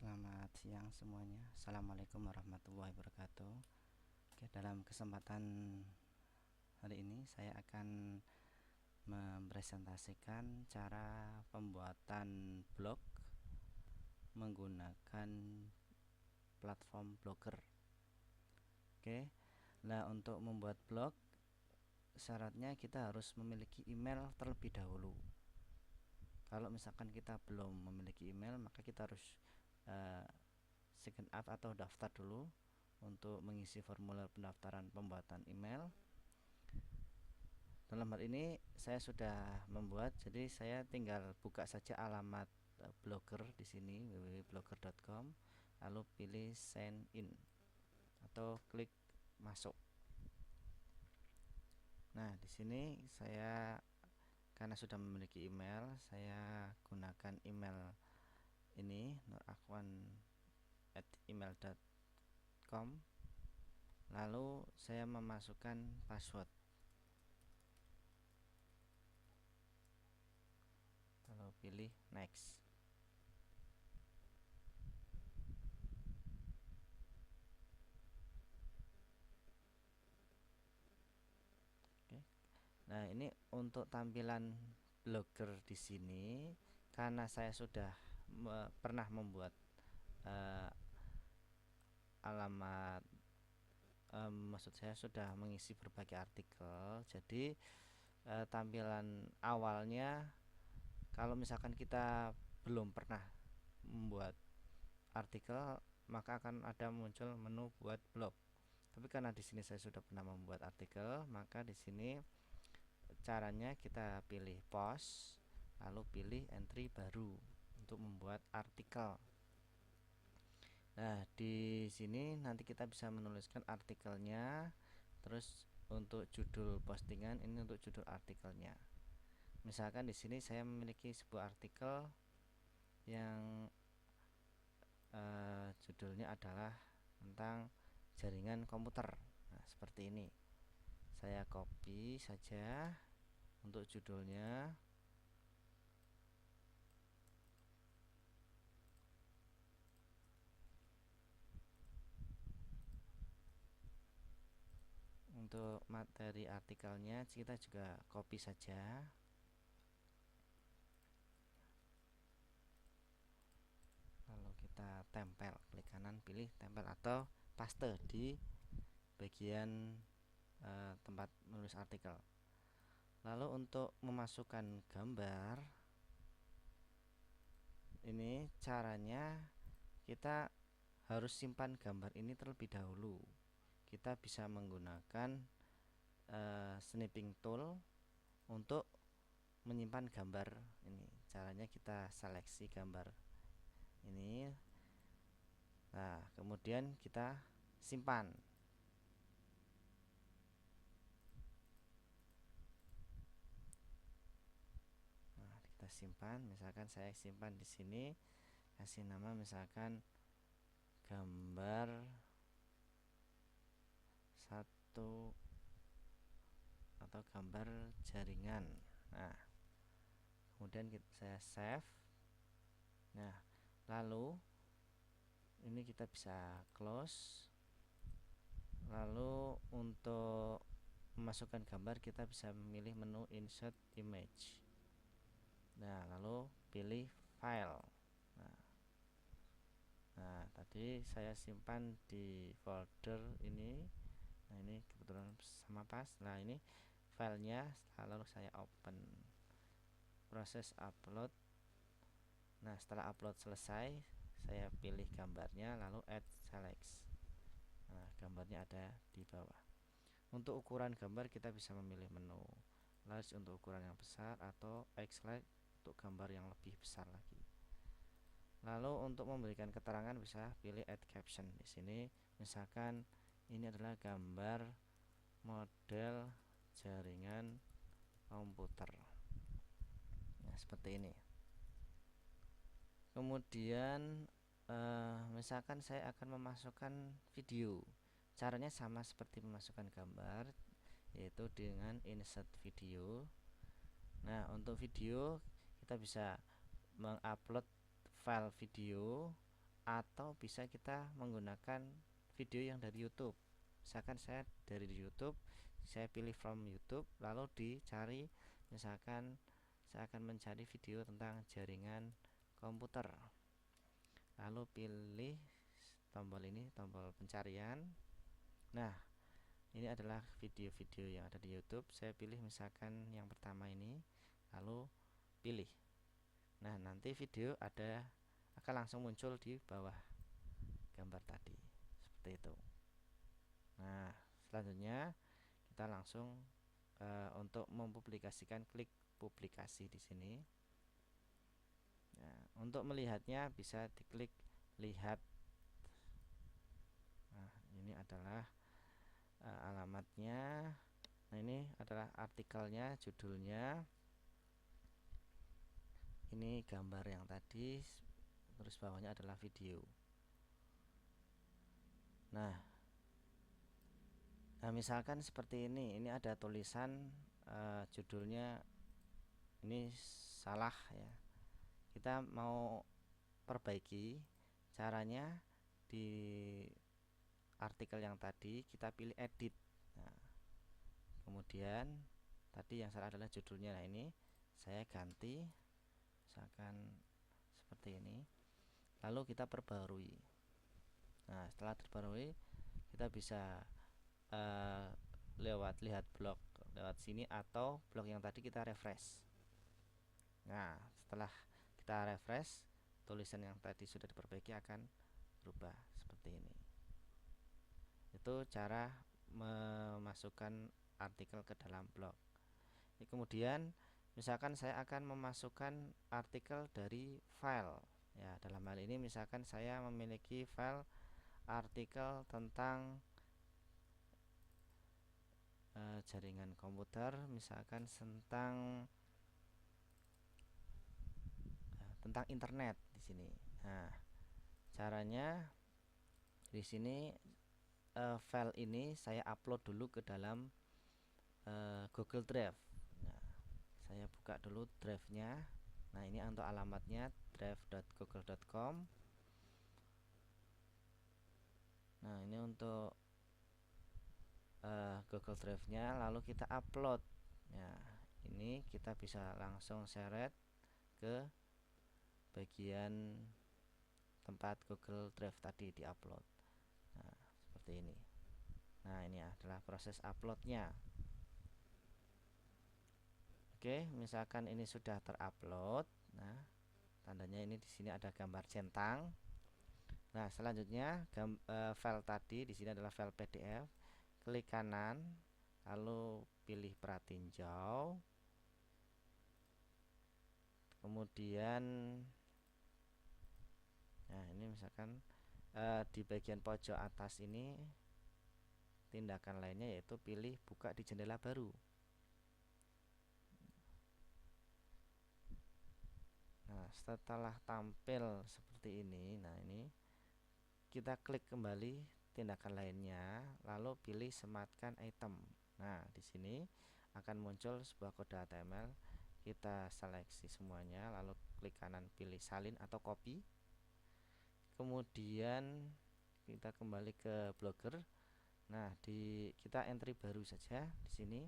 Selamat siang semuanya. Assalamualaikum warahmatullahi wabarakatuh. Oke, dalam kesempatan hari ini saya akan mempresentasikan cara pembuatan blog menggunakan platform Blogger. Oke. Nah, untuk membuat blog syaratnya kita harus memiliki email terlebih dahulu. Kalau misalkan kita belum memiliki email, maka kita harus sign up atau daftar dulu untuk mengisi formulir pendaftaran pembuatan email. Dalam hal ini saya sudah membuat, jadi saya tinggal buka saja alamat Blogger di sini www.blogger.com, lalu pilih sign in atau klik masuk. Nah, di sini saya karena sudah memiliki email, saya gunakan email ini nurakhwan@email.com. Lalu saya memasukkan password. Lalu pilih next. Oke. Nah, ini untuk tampilan Blogger di sini karena saya sudah pernah membuat alamat maksud saya sudah mengisi berbagai artikel. Jadi tampilan awalnya kalau misalkan kita belum pernah membuat artikel, maka akan ada muncul menu buat blog. Tapi karena di sini saya sudah pernah membuat artikel, maka di sini caranya kita pilih post, lalu pilih entry baru untuk membuat artikel. Nah, di sini nanti kita bisa menuliskan artikelnya, terus untuk judul postingan ini untuk judul artikelnya. Misalkan di sini saya memiliki sebuah artikel yang judulnya adalah tentang jaringan komputer. Nah, seperti ini. Saya copy saja untuk judulnya. Untuk materi artikelnya kita juga copy saja. Lalu kita tempel, klik kanan pilih tempel atau paste di bagian tempat menulis artikel. Lalu untuk memasukkan gambar, ini caranya kita harus simpan gambar ini terlebih dahulu. Kita bisa menggunakan snipping tool untuk menyimpan gambar ini. Caranya kita seleksi gambar ini, nah kemudian kita simpan. Nah, kita simpan. Misalkan saya simpan di sini, kasih nama misalkan gambar 1 atau gambar jaringan. Nah, kemudian saya save. Nah, lalu ini kita bisa close. Lalu untuk memasukkan gambar kita bisa memilih menu insert image. Nah, lalu pilih file. Nah, tadi saya simpan di folder ini. Nah, ini kebetulan sama pas. Nah, ini filenya. Lalu saya open, proses upload. Nah, setelah upload selesai, saya pilih gambarnya, lalu add select. Nah, gambarnya ada di bawah. Untuk ukuran gambar kita bisa memilih menu large untuk ukuran yang besar atau X-large untuk gambar yang lebih besar lagi. Lalu untuk memberikan keterangan bisa pilih add caption. Di sini misalkan ini adalah gambar model jaringan komputer. Nah, seperti ini. Kemudian misalkan saya akan memasukkan video. Caranya sama seperti memasukkan gambar, yaitu dengan insert video. Nah, untuk video kita bisa mengupload file video atau bisa kita menggunakan video yang dari YouTube. Misalkan saya dari YouTube, saya pilih from YouTube, lalu dicari, misalkan saya akan mencari video tentang jaringan komputer, lalu pilih tombol ini, tombol pencarian. Nah, ini adalah video-video yang ada di YouTube. Saya pilih misalkan yang pertama ini, lalu pilih. Nah, nanti video akan langsung muncul di bawah gambar tadi, seperti itu. Nah, selanjutnya kita langsung untuk mempublikasikan, klik publikasi di sini. Nah, untuk melihatnya bisa diklik lihat. Nah, ini adalah alamatnya. Nah, ini adalah artikelnya, judulnya. Ini gambar yang tadi, terus bawahnya adalah video. Nah, misalkan seperti ini ada tulisan judulnya ini salah ya. Kita mau perbaiki, caranya di artikel yang tadi kita pilih edit. Nah, kemudian tadi yang salah adalah judulnya. Nah, ini saya ganti, misalkan seperti ini, lalu kita perbarui. Nah, setelah terbarui kita bisa lihat blog lewat sini, atau blog yang tadi kita refresh. Nah, setelah kita refresh, tulisan yang tadi sudah diperbaiki akan berubah seperti ini. Itu cara memasukkan artikel ke dalam blog. Kemudian misalkan saya akan memasukkan artikel dari file ya. Dalam hal ini misalkan saya memiliki file artikel tentang jaringan komputer, misalkan tentang internet di sini. Nah, caranya di sini file ini saya upload dulu ke dalam Google Drive. Nah, saya buka dulu drive-nya. Nah, ini untuk alamatnya drive.google.com. Nah, ini untuk Google Drive-nya, lalu kita upload. Nah, ini kita bisa langsung seret ke bagian tempat Google Drive tadi di-upload. Nah, seperti ini. Nah, ini adalah proses uploadnya. Oke, misalkan ini sudah terupload. Nah, tandanya ini di sini ada gambar centang. Nah, selanjutnya file tadi di sini adalah file PDF. Klik kanan, lalu pilih pratinjau. Kemudian nah, ini misalkan di bagian pojok atas ini tindakan lainnya yaitu pilih buka di jendela baru. Nah, setelah tampil seperti ini, nah ini kita klik kembali tindakan lainnya, lalu pilih sematkan item. Nah, di sini akan muncul sebuah kode HTML. Kita seleksi semuanya, lalu klik kanan pilih salin atau copy. Kemudian kita kembali ke Blogger. Nah, kita entry baru saja di sini.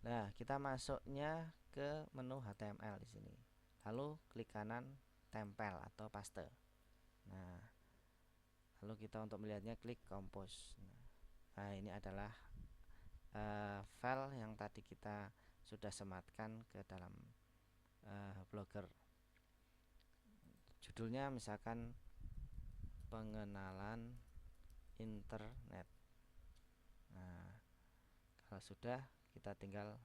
Nah, kita masuknya ke menu HTML di sini. Lalu klik kanan tempel atau paste. Nah, lalu kita untuk melihatnya klik compose. Nah, ini adalah file yang tadi kita sudah sematkan ke dalam Blogger. Judulnya misalkan pengenalan internet. Nah, kalau sudah kita tinggal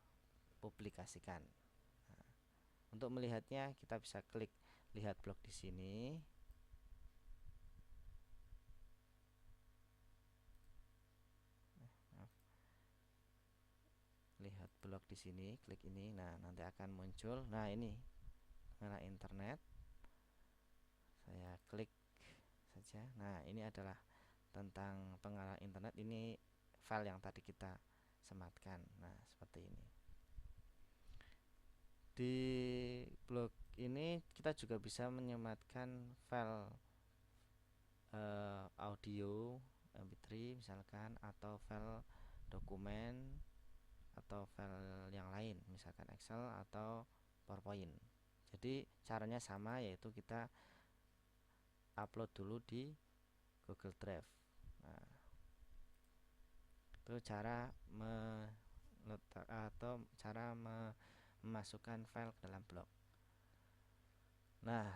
publikasikan. Nah, untuk melihatnya kita bisa klik lihat blog di sini. Lihat blog di sini, klik ini. Nah, nanti akan muncul. Nah, ini pengenalan internet. Saya klik saja. Nah, ini adalah tentang pengenalan internet. Ini file yang tadi kita sematkan. Nah, seperti ini. Di blog ini kita juga bisa menyematkan file audio MP3 misalkan, atau file dokumen, atau file yang lain misalkan Excel atau PowerPoint. Jadi caranya sama, yaitu kita upload dulu di Google Drive. Nah, itu cara meletak atau cara memasukkan file ke dalam blog. Nah,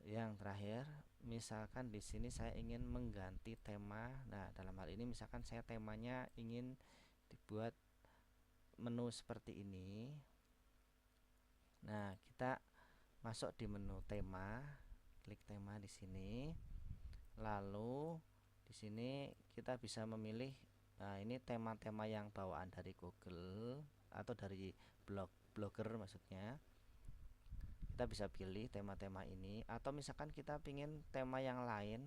yang terakhir, misalkan di sini saya ingin mengganti tema. Nah, dalam hal ini misalkan saya temanya ingin dibuat menu seperti ini. Nah, kita masuk di menu tema, klik tema di sini. Lalu di sini kita bisa memilih, nah ini tema-tema yang bawaan dari Google atau dari blogger maksudnya. Kita bisa pilih tema-tema ini, atau misalkan kita pingin tema yang lain,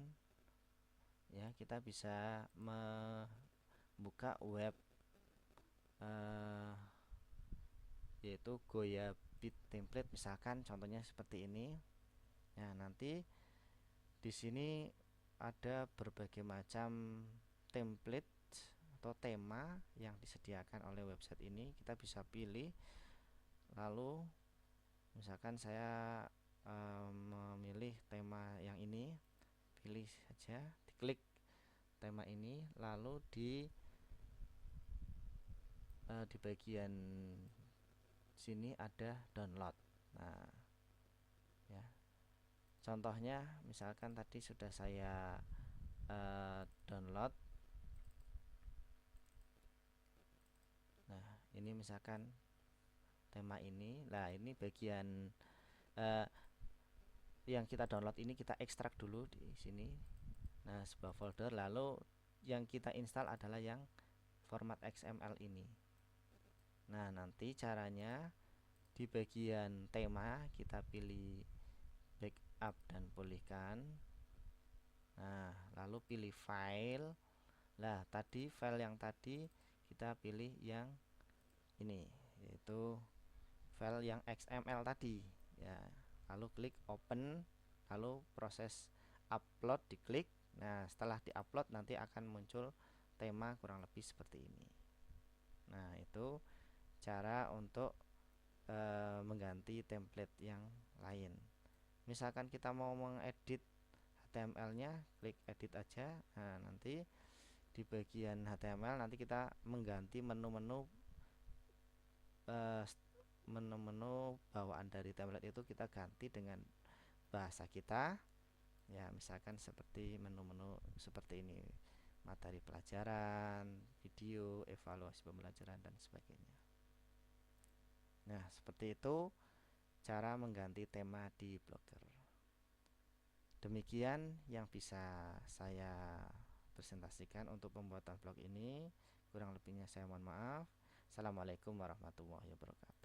ya kita bisa membuka web yaitu Goya Bit Template misalkan, contohnya seperti ini. Nah, nanti di sini ada berbagai macam template atau tema yang disediakan oleh website ini. Kita bisa pilih, lalu misalkan saya memilih tema yang ini, pilih saja, diklik tema ini, lalu di bagian sini ada download. Nah, ya, contohnya misalkan tadi sudah saya download. Nah, ini misalkan tema ini. Nah, ini bagian yang kita download ini kita ekstrak dulu di sini. Nah, sebuah folder, lalu yang kita install adalah yang format XML ini. Nah, nanti caranya di bagian tema kita pilih backup dan pulihkan. Nah, lalu pilih file. Nah, tadi file yang tadi kita pilih yang ini, yaitu file yang XML tadi, ya. Lalu klik open, lalu proses upload diklik. Nah, setelah diupload nanti akan muncul tema kurang lebih seperti ini. Nah, itu cara untuk mengganti template yang lain. Misalkan kita mau mengedit HTML-nya, klik edit aja. Nah, nanti di bagian HTML nanti kita mengganti menu-menu bawaan dari template itu, kita ganti dengan bahasa kita. Ya, misalkan seperti menu-menu seperti ini, materi pelajaran, video, evaluasi pembelajaran, dan sebagainya. Nah, seperti itu cara mengganti tema di Blogger. Demikian yang bisa saya presentasikan untuk pembuatan blog ini. Kurang lebihnya saya mohon maaf. Assalamualaikum warahmatullahi wabarakatuh.